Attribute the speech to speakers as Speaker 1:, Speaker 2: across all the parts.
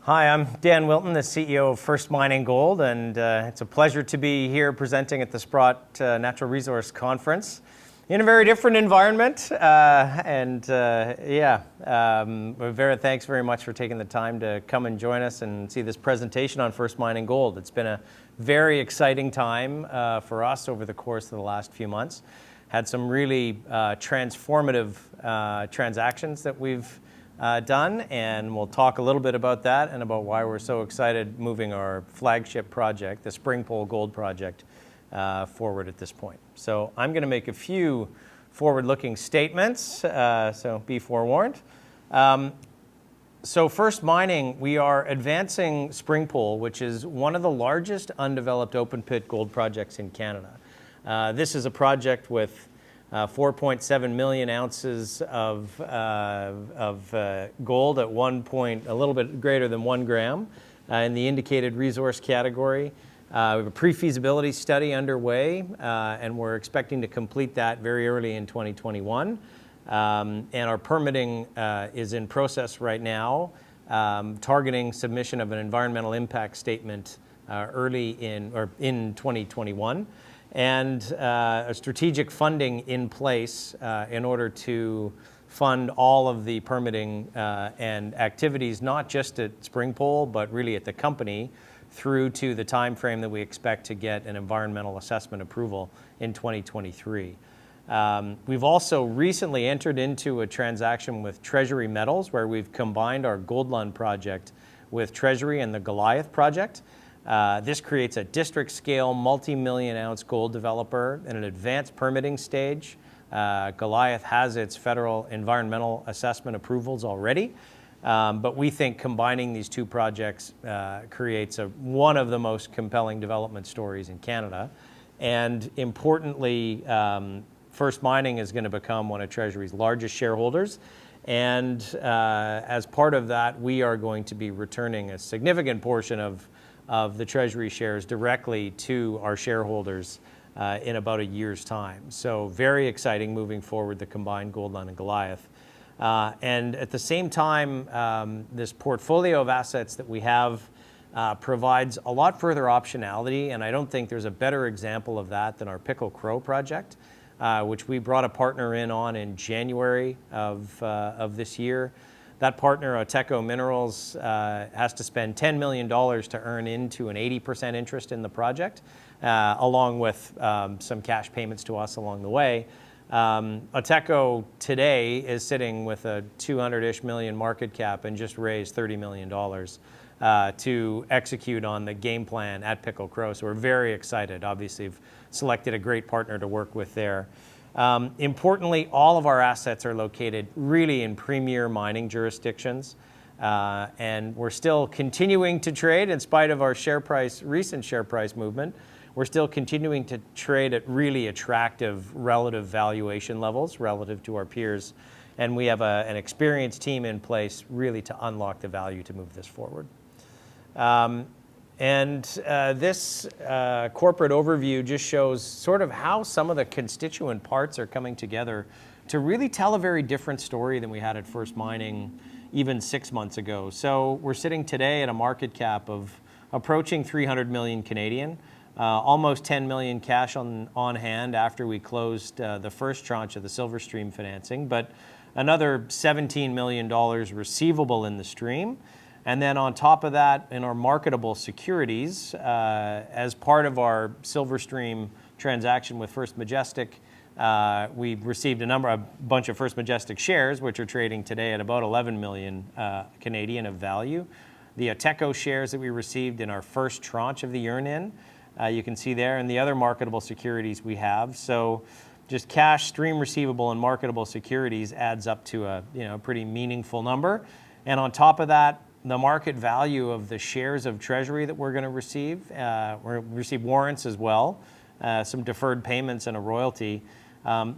Speaker 1: Hi, I'm Dan Wilton, the CEO of First Mining Gold, and it's a pleasure to be here presenting at the Sprott Natural Resource Conference in a very different environment. Thanks very much for taking the time to come and join us and see this presentation on First Mining Gold. It's been a very exciting time for us over the course of the last few months. Had some really transformative transactions that we've done, and we'll talk a little bit about that and about why we're so excited moving our flagship project, the Springpool Gold Project, forward at this point. So I'm going to make a few forward-looking statements, so be forewarned. So First Mining, we are advancing Springpool, which is one of the largest undeveloped open-pit gold projects in Canada. This is a project with 4.7 million ounces of gold at a little bit greater than 1 gram in the indicated resource category. We have a pre-feasibility study underway, and we're expecting to complete that very early in 2021. And our permitting is in process right now, targeting submission of an environmental impact statement early in 2021. And a strategic funding in place in order to fund all of the permitting and activities, not just at Springpool, but really at the company, through to the time frame that we expect to get an environmental assessment approval in 2023. We've also recently entered into a transaction with Treasury Metals, where we've combined our Goldlund project with Treasury and the Goliath project. This creates a district-scale, multi-million ounce gold developer in an advanced permitting stage. Goliath has its federal environmental assessment approvals already, but we think combining these two projects creates one of the most compelling development stories in Canada. And importantly, First Mining is going to become one of Treasury's largest shareholders. And as part of that, we are going to be returning a significant portion of the Treasury shares directly to our shareholders in about a year's time. So very exciting moving forward, the combined Goldlund and Goliath. And at the same time, this portfolio of assets that we have provides a lot further optionality, and I don't think there's a better example of that than our Pickle Crow project, which we brought a partner in January of this year. That partner, Oteco Minerals, has to spend $10 million to earn into an 80% interest in the project, along with some cash payments to us along the way. Oteco today is sitting with a 200-ish million market cap and just raised $30 million to execute on the game plan at Pickle Crow. So we're very excited. Obviously, we've selected a great partner to work with there. Importantly, all of our assets are located really in premier mining jurisdictions, and we're still continuing to trade in spite of our recent share price movement. We're still continuing to trade at really attractive relative valuation levels relative to our peers, and we have an experienced team in place really to unlock the value to move this forward. This corporate overview just shows sort of how some of the constituent parts are coming together to really tell a very different story than we had at First Mining even 6 months ago. So we're sitting today at a market cap of approaching 300 million Canadian, almost 10 million cash on hand after we closed the first tranche of the Silver Stream financing, but another $17 million receivable in the stream. And then on top of that, in our marketable securities, as part of our Silver Stream transaction with First Majestic, we received a bunch of First Majestic shares, which are trading today at about 11 million Canadian of value. The Oteco shares that we received in our first tranche of the earn-in, you can see there, and the other marketable securities we have. So just cash, stream receivable, and marketable securities adds up to a pretty meaningful number. And on top of that, the market value of the shares of Treasury that we're going to receive, we'll receive warrants as well, some deferred payments and a royalty.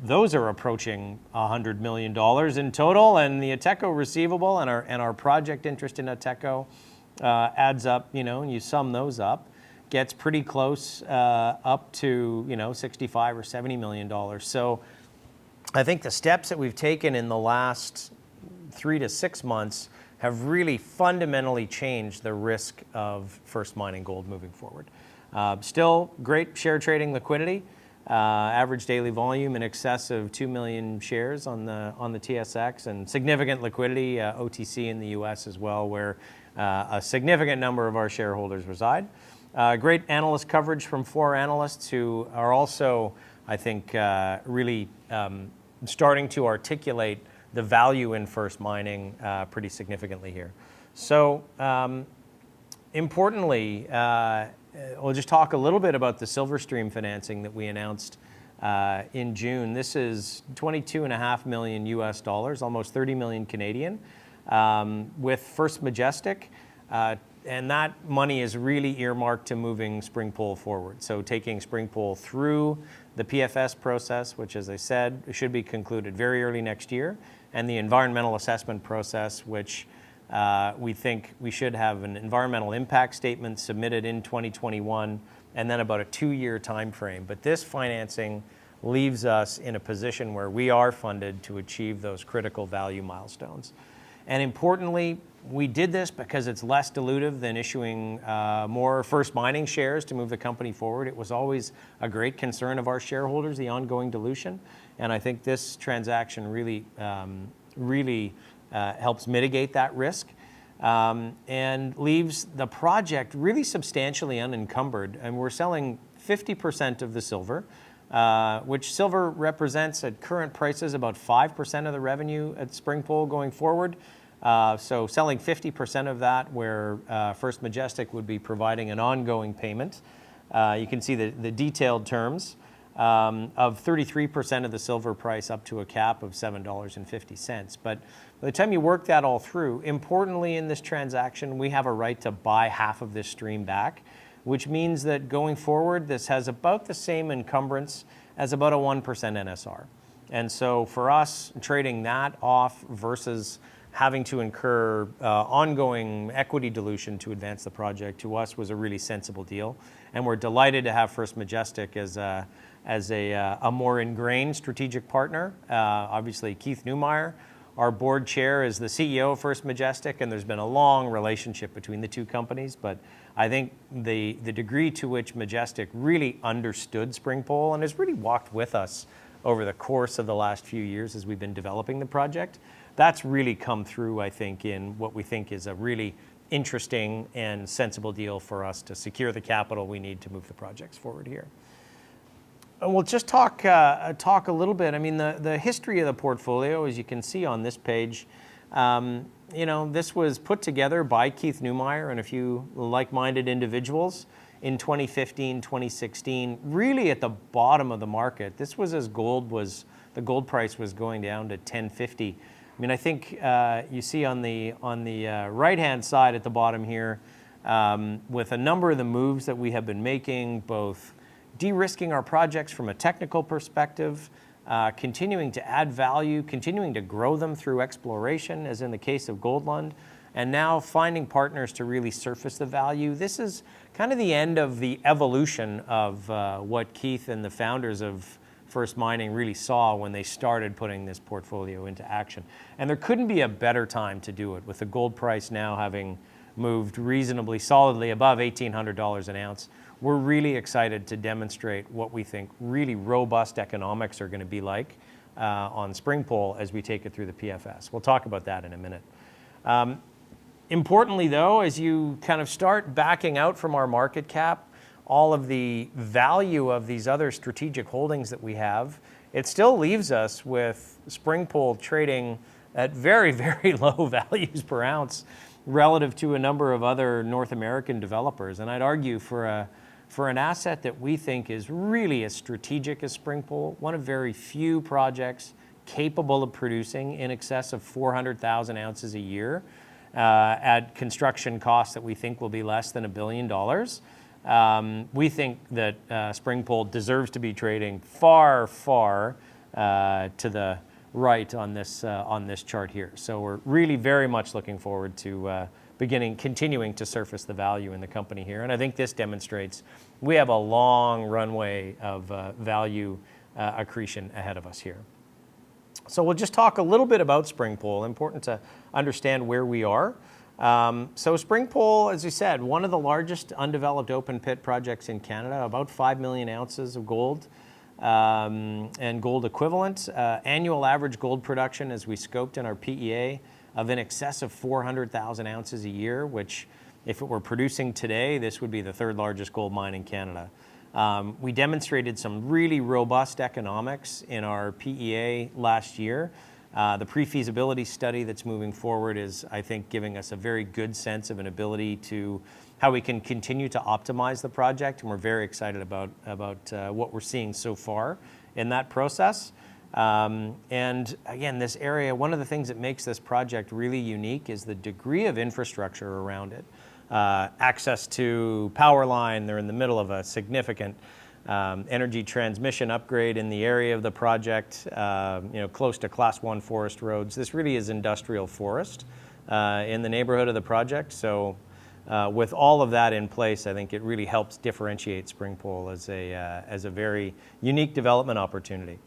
Speaker 1: Those are approaching $100 million in total, and the Oteco receivable and our project interest in Oteco adds up, and you sum those up, gets pretty close up to $65 or $70 million. So I think the steps that we've taken in the last 3 to 6 months have really fundamentally changed the risk of First Mining Gold moving forward. Still great share trading liquidity, average daily volume in excess of 2 million shares on the TSX, and significant liquidity, OTC in the US as well, where a significant number of our shareholders reside. Great analyst coverage from 4 analysts who are also, I think, really starting to articulate the value in First Mining pretty significantly here. So importantly, we'll just talk a little bit about the silver stream financing that we announced in June. This is $22.5 million US dollars, almost 30 million Canadian, with First Majestic. And that money is really earmarked to moving Springpool forward. So taking Springpool through the PFS process, which, as I said, should be concluded very early next year, and the environmental assessment process, which we think we should have an environmental impact statement submitted in 2021, and then about a 2-year time frame. But this financing leaves us in a position where we are funded to achieve those critical value milestones. And importantly, we did this because it's less dilutive than issuing more First Mining shares to move the company forward. It was always a great concern of our shareholders, the ongoing dilution. And I think this transaction really helps mitigate that risk and leaves the project really substantially unencumbered. And we're selling 50% of the silver, which silver represents at current prices about 5% of the revenue at Springpool going forward. So selling 50% of that, where First Majestic would be providing an ongoing payment. You can see the detailed terms of 33% of the silver price up to a cap of $7.50. But by the time you work that all through, importantly in this transaction, we have a right to buy half of this stream back, which means that going forward, this has about the same encumbrance as about a 1% NSR. And so for us, trading that off versus having to incur ongoing equity dilution to advance the project, to us was a really sensible deal. And we're delighted to have First Majestic as a more ingrained strategic partner. Obviously, Keith Neumeyer, our board chair, is the CEO of First Majestic, and there's been a long relationship between the two companies. But I think the degree to which Majestic really understood Springpool and has really walked with us over the course of the last few years as we've been developing the project, that's really come through, I think, in what we think is a really interesting and sensible deal for us to secure the capital we need to move the projects forward here. And we'll just talk a little bit. I mean, the history of the portfolio, as you can see on this page, this was put together by Keith Neumeyer and a few like-minded individuals in 2015, 2016, really at the bottom of the market. This was as the gold price was going down to $10.50. I mean, I think you see on the right-hand side at the bottom here, with a number of the moves that we have been making, both de-risking our projects from a technical perspective, continuing to add value, continuing to grow them through exploration, as in the case of Goldlund, and now finding partners to really surface the value. This is kind of the end of the evolution of what Keith and the founders of First Mining really saw when they started putting this portfolio into action. And there couldn't be a better time to do it, with the gold price now having moved reasonably solidly above $1,800 an ounce. We're really excited to demonstrate what we think really robust economics are going to be like on Springpool as we take it through the PFS. We'll talk about that in a minute. Importantly, though, as you kind of start backing out from our market cap, all of the value of these other strategic holdings that we have, it still leaves us with Springpool trading at very, very low values per ounce relative to a number of other North American developers. And I'd argue for an asset that we think is really as strategic as Springpool, one of very few projects capable of producing in excess of 400,000 ounces a year at construction costs that we think will be less than $1 billion. We think that Springpool deserves to be trading far, far to the right on this chart here. So we're really very much looking forward to continuing to surface the value in the company here. And I think this demonstrates we have a long runway of value accretion ahead of us here. So we'll just talk a little bit about Springpool. Important to understand where we are. So Springpool, as you said, one of the largest undeveloped open pit projects in Canada, about 5 million ounces of gold and gold equivalent. Annual average gold production, as we scoped in our PEA, of in excess of 400,000 ounces a year, which if it were producing today, this would be the third largest gold mine in Canada. We demonstrated some really robust economics in our PEA last year. The pre-feasibility study that's moving forward is, I think, giving us a very good sense of an ability to how we can continue to optimize the project, and we're very excited about what we're seeing so far in that process. And again, this area, one of the things that makes this project really unique is the degree of infrastructure around it. Access to power line, they're in the middle of a significant energy transmission upgrade in the area of the project, close to Class 1 forest roads. This really is industrial forest in the neighborhood of the project. So with all of that in place, I think it really helps differentiate Springpool as a very unique development opportunity.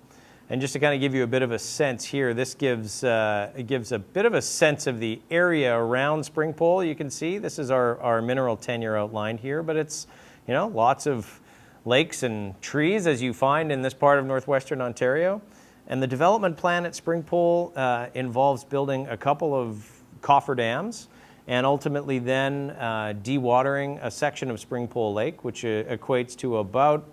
Speaker 1: And just to kind of give you a bit of a sense here, this gives a bit of a sense of the area around Springpool. You can see this is our mineral tenure outlined here, but it's lots of lakes and trees as you find in this part of northwestern Ontario. And the development plan at Springpool involves building a couple of coffer dams and ultimately then dewatering a section of Springpool Lake, which equates to about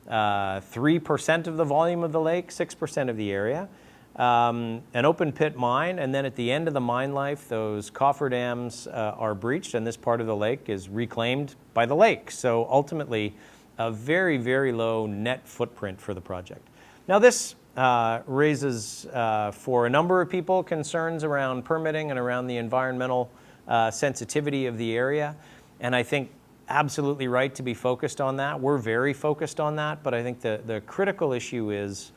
Speaker 1: 3% of the volume of the lake, 6% of the area, an open pit mine, and then at the end of the mine life, those coffer dams are breached and this part of the lake is reclaimed by the lake. So ultimately, a very, very low net footprint for the project. Now this raises, for a number of people, concerns around permitting and around the environmental sensitivity of the area, and I think absolutely right to be focused on that. We're very focused on that, but I think the critical issue is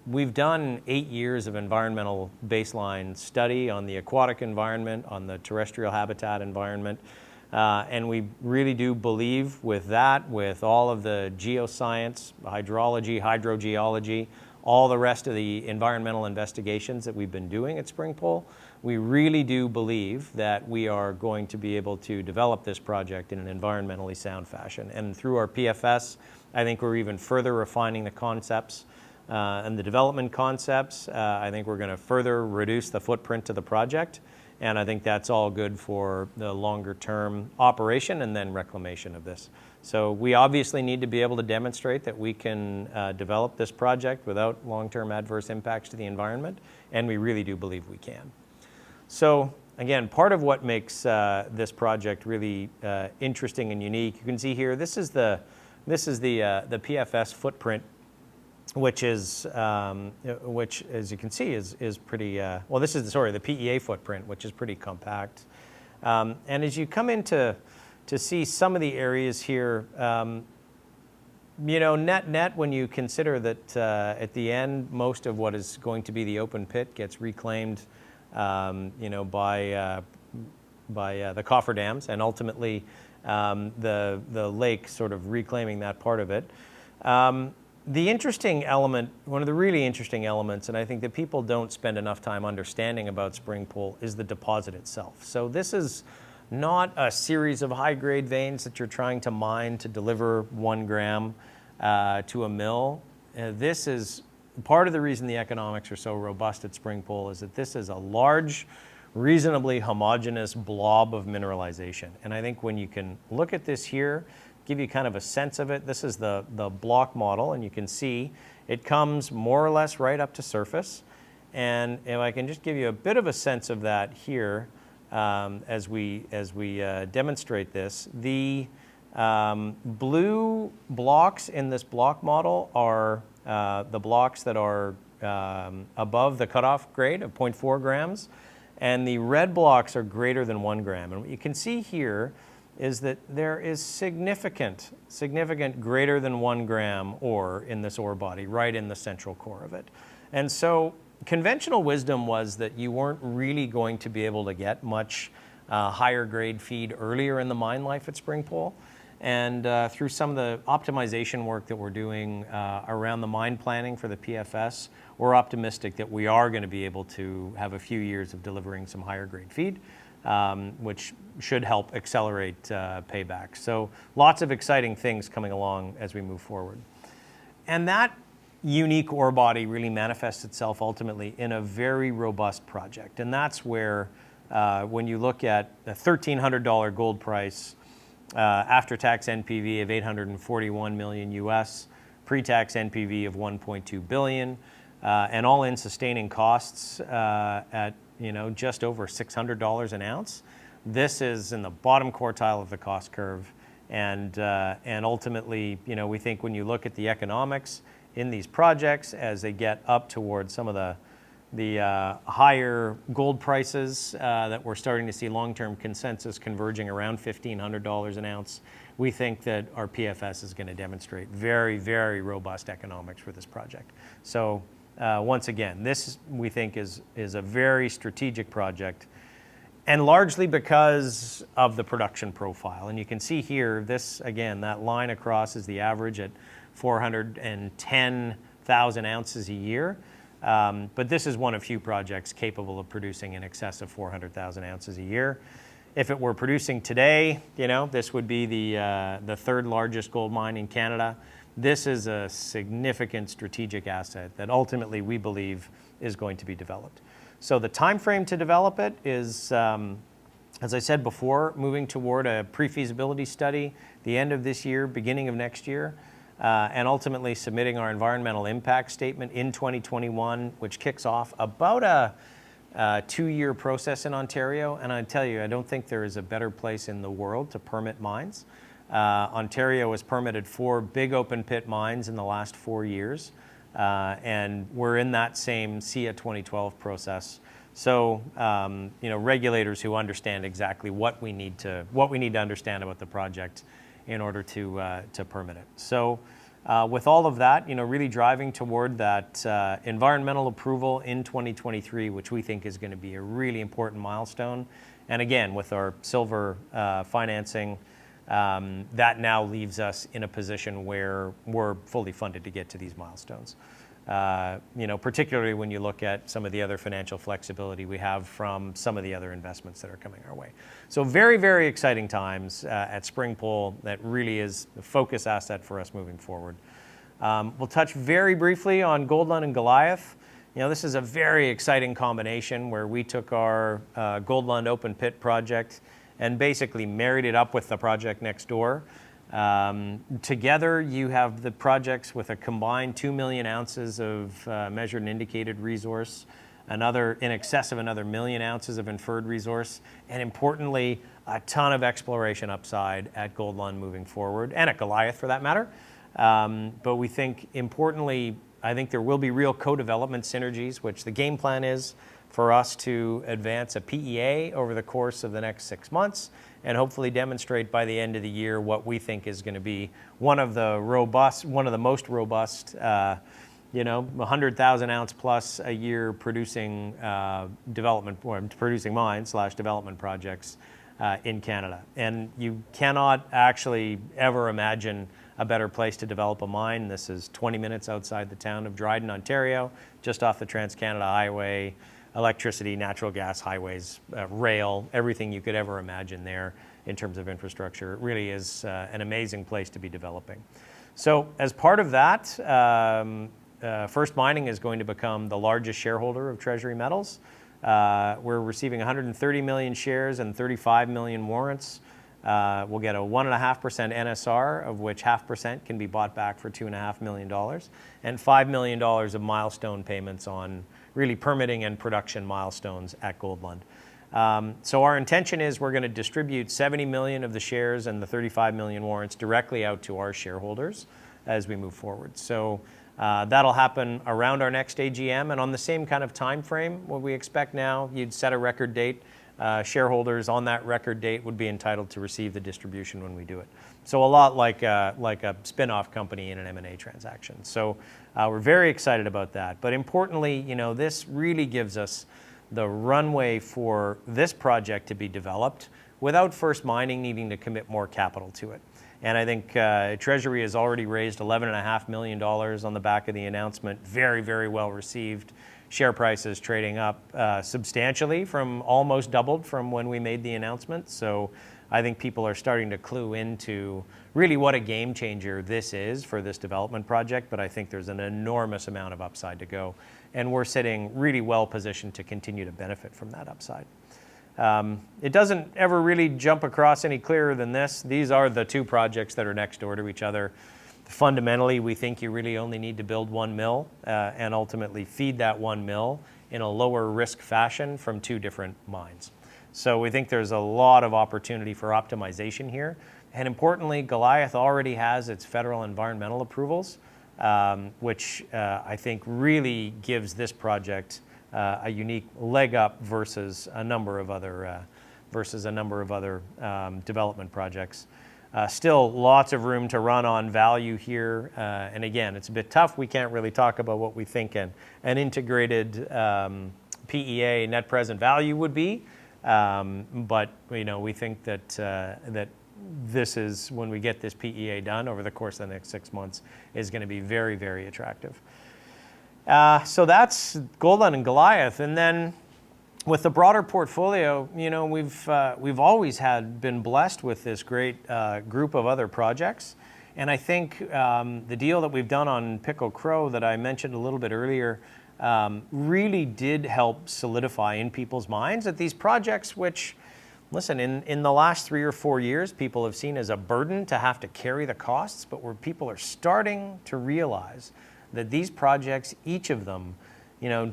Speaker 1: we've done 8 years of environmental baseline study on the aquatic environment, on the terrestrial habitat environment, and we really do believe with that, with all of the geoscience, hydrology, hydrogeology, all the rest of the environmental investigations that we've been doing at Springpool, we really do believe that we are going to be able to develop this project in an environmentally sound fashion. And through our PFS, I think we're even further refining the concepts and the development concepts. I think we're going to further reduce the footprint of the project. And I think that's all good for the longer term operation and then reclamation of this. So we obviously need to be able to demonstrate that we can develop this project without long-term adverse impacts to the environment, and we really do believe we can. So again, part of what makes this project really interesting and unique, you can see here, this is the PFS footprint, which is, which as you can see is pretty, well this is, the PEA footprint, which is pretty compact. And as you come into to see some of the areas here, net when you consider that at the end, most of what is going to be the open pit gets reclaimed by the coffer dams, and ultimately the lake sort of reclaiming that part of it. The interesting element, one of the really interesting elements, and I think that people don't spend enough time understanding about Springpool, is the deposit itself. So this is not a series of high-grade veins that you're trying to mine to deliver 1 gram to a mill. This is part of the reason the economics are so robust at Springpool, is that this is a large, reasonably homogeneous blob of mineralization. And I think when you can look at this here, give you kind of a sense of it, this is the block model, and you can see it comes more or less right up to surface. And if I can just give you a bit of a sense of that here, as we demonstrate this, the blue blocks in this block model are the blocks that are above the cutoff grade of 0.4 grams, and the red blocks are greater than 1 gram. And what you can see here is that there is significant greater than 1 gram ore in this ore body, right in the central core of it. And so conventional wisdom was that you weren't really going to be able to get much higher grade feed earlier in the mine life at Springpool. And through some of the optimization work that we're doing around the mine planning for the PFS, we're optimistic that we are going to be able to have a few years of delivering some higher grade feed, which should help accelerate payback. So lots of exciting things coming along as we move forward. And that unique ore body really manifests itself ultimately in a very robust project. And that's where when you look at a $1,300 gold price, after-tax NPV of 841 million US, pre-tax NPV of 1.2 billion, and all-in sustaining costs at just over $600 an ounce. This is in the bottom quartile of the cost curve, and ultimately, we think when you look at the economics in these projects as they get up towards some of the higher gold prices that we're starting to see long-term consensus converging around $1,500 an ounce, we think that our PFS is going to demonstrate very, very robust economics for this project. So once again, this we think is a very strategic project, and largely because of the production profile. And you can see here, this again, that line across is the average at 410,000 ounces a year. But this is one of few projects capable of producing in excess of 400,000 ounces a year. If it were producing today, this would be the third largest gold mine in Canada. This is a significant strategic asset that ultimately we believe is going to be developed. So the time frame to develop it is, as I said before, moving toward a pre-feasibility study the end of this year, beginning of next year. And ultimately submitting our environmental impact statement in 2021, which kicks off about a 2-year process in Ontario. And I tell you, I don't think there is a better place in the world to permit mines. Ontario has permitted 4 big open pit mines in the last 4 years, and we're in that same SIA 2012 process. So, regulators who understand exactly what we need to understand about the project in order to permit it. So with all of that, really driving toward that environmental approval in 2023, which we think is going to be a really important milestone. And again, with our silver financing, that now leaves us in a position where we're fully funded to get to these milestones. Particularly when you look at some of the other financial flexibility we have from some of the other investments that are coming our way. So very, very exciting times at Springpool. That really is the focus asset for us moving forward. We'll touch very briefly on Goldlund and Goliath. This is a very exciting combination where we took our Goldlund open pit project and basically married it up with the project next door. Together, you have the projects with a combined 2 million ounces of measured and indicated resource, in excess of another 1 million ounces of inferred resource, and importantly, a ton of exploration upside at Goldlund moving forward, and at Goliath for that matter. But we think, importantly, I think there will be real co-development synergies, which the game plan is for us to advance a PEA over the course of the next 6 months and hopefully demonstrate by the end of the year what we think is going to be one of the most robust, 100,000 ounce plus a year producing producing mines / development projects in Canada. And you cannot actually ever imagine a better place to develop a mine. This is 20 minutes outside the town of Dryden, Ontario, just off the Trans-Canada Highway. Electricity, natural gas, highways, rail, everything you could ever imagine there in terms of infrastructure. It really is an amazing place to be developing. So as part of that, First Mining is going to become the largest shareholder of Treasury Metals. We're receiving 130 million shares and 35 million warrants. We'll get a 1.5% NSR, of which 0.5% can be bought back for $2.5 million, and $5 million of milestone payments on really permitting and production milestones at Goldlund. So our intention is we're going to distribute 70 million of the shares and the 35 million warrants directly out to our shareholders as we move forward. So that'll happen around our next AGM, and on the same kind of time frame, what we expect now, you'd set a record date. Shareholders on that record date would be entitled to receive the distribution when we do it. So a lot like a spin-off company in an M&A transaction. So we're very excited about that. But importantly, this really gives us the runway for this project to be developed without First Mining needing to commit more capital to it. And I think Treasury has already raised $11.5 million on the back of the announcement. Very, very well received. Share prices trading up substantially, from almost doubled from when we made the announcement. So I think people are starting to clue into really what a game changer this is for this development project, but I think there's an enormous amount of upside to go. And we're sitting really well positioned to continue to benefit from that upside. It doesn't ever really jump across any clearer than this. These are the two projects that are next door to each other. Fundamentally, we think you really only need to build one mill and ultimately feed that one mill in a lower risk fashion from two different mines. So we think there's a lot of opportunity for optimization here. And importantly, Goliath already has its federal environmental approvals, which I think really gives this project a unique leg up versus a number of other development projects. Still lots of room to run on value here. And again, it's a bit tough. We can't really talk about what we think an integrated PEA net present value would be. But we think that this is, when we get this PEA done over the course of the next 6 months, is going to be very, very attractive. So that's Goldlund and Goliath. And then with the broader portfolio, we've always been blessed with this great group of other projects. And I think the deal that we've done on Pickle Crow that I mentioned a little bit earlier really did help solidify in people's minds that these projects, which, listen, in the last 3 or 4 years, people have seen as a burden to have to carry the costs, but where people are starting to realize that these projects, each of them,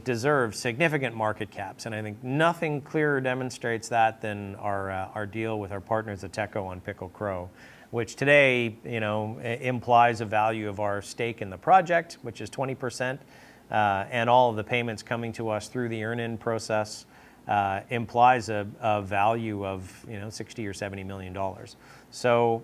Speaker 1: deserve significant market caps. And I think nothing clearer demonstrates that than our deal with our partners at Teco on Pickle Crow, which today, implies a value of our stake in the project, which is 20%, and all of the payments coming to us through the earn-in process implies a value of, $60 or $70 million. So,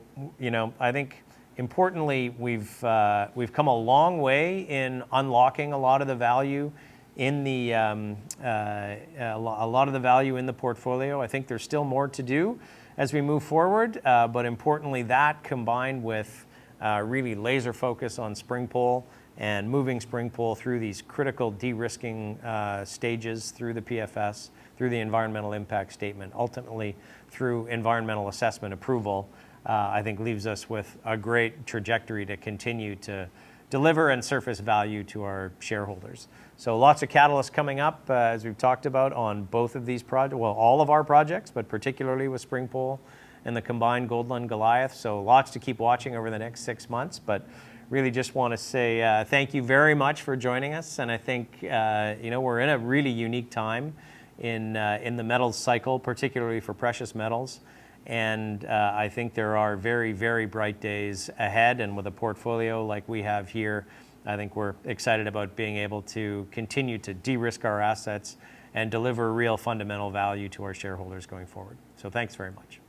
Speaker 1: I think importantly, we've come a long way in unlocking a lot of the value in the a lot of the value in the portfolio. I think there's still more to do as we move forward, but importantly, that combined with really laser focus on Springpool and moving Springpool through these critical de-risking stages through the PFS, through the environmental impact statement, ultimately through environmental assessment approval, I think leaves us with a great trajectory to continue to deliver and surface value to our shareholders. So lots of catalysts coming up, as we've talked about, on both of these projects, well, all of our projects, but particularly with Springpool and the combined Goldlund Goliath. So lots to keep watching over the next 6 months, but really just want to say thank you very much for joining us. And I think we're in a really unique time in the metals cycle, particularly for precious metals. And I think there are very, very bright days ahead. And with a portfolio like we have here, I think we're excited about being able to continue to de-risk our assets and deliver real fundamental value to our shareholders going forward. So thanks very much.